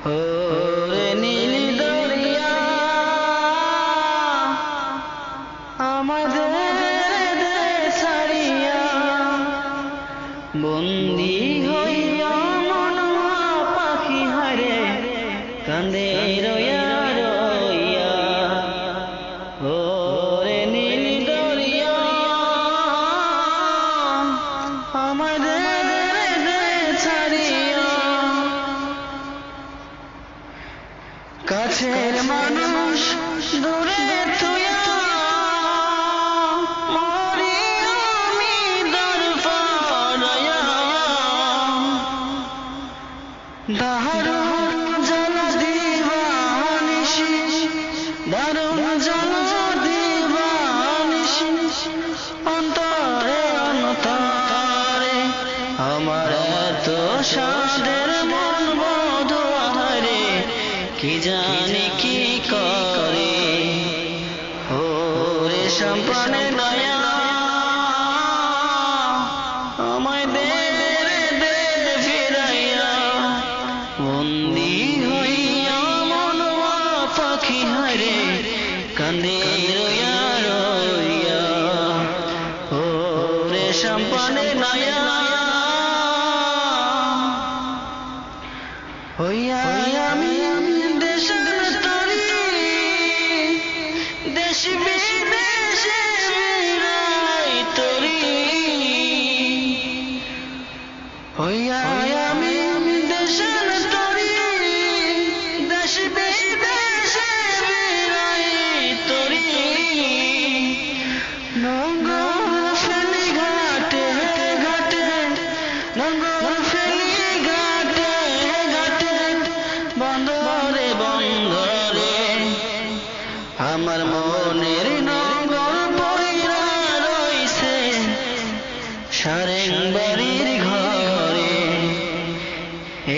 ওরে নীল দরিয়া আমাদের ছাড়িয়া বন্দি হইয়া মনমা পাখি হারে কান্দে রইয়া রইয়া। ওরে নীল দরিয়া আমাদের ছাড়িয়া কাছের মানুষ দূরে থুইয়া মরি আমি দরফারায়া। দারুণ জ্বালা দিবানিশি দারুণ জ্বালা দিবানিশি অন্তরে অন্তরে আমার এত সাদের মন বধূ আহারে কি জানি কি করে। ওরে সম্পানে দয়া আমায় দে দে ফিরাইয়া বন্দি হইয়া মনমা পাখি হারে কান্দে রইয়া রইয়া। ওরে সম্পানে দয়া হইয়া আমি দেশের তরি দেশ বিদেশে বিরাই তরি। হইয়া আমি দেশের তরি দেশ বিদেশে বিরাই তরি। নোঙর ফেলি ঘাটে ঘাটে নোঙর ফেলি ঘাটে ঘাটে বন্দরে বন্দরে আমার মনের নোঙর পইরা রইছে সারেং বাড়ির ঘরে।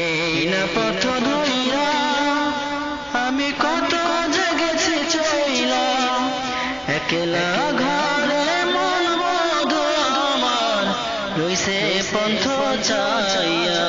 এই না পথ ধইরা আমি কত জেগেছি চইলা একলা ঘরে মন বধূ আমার রইছে পন্থ চাইয়া।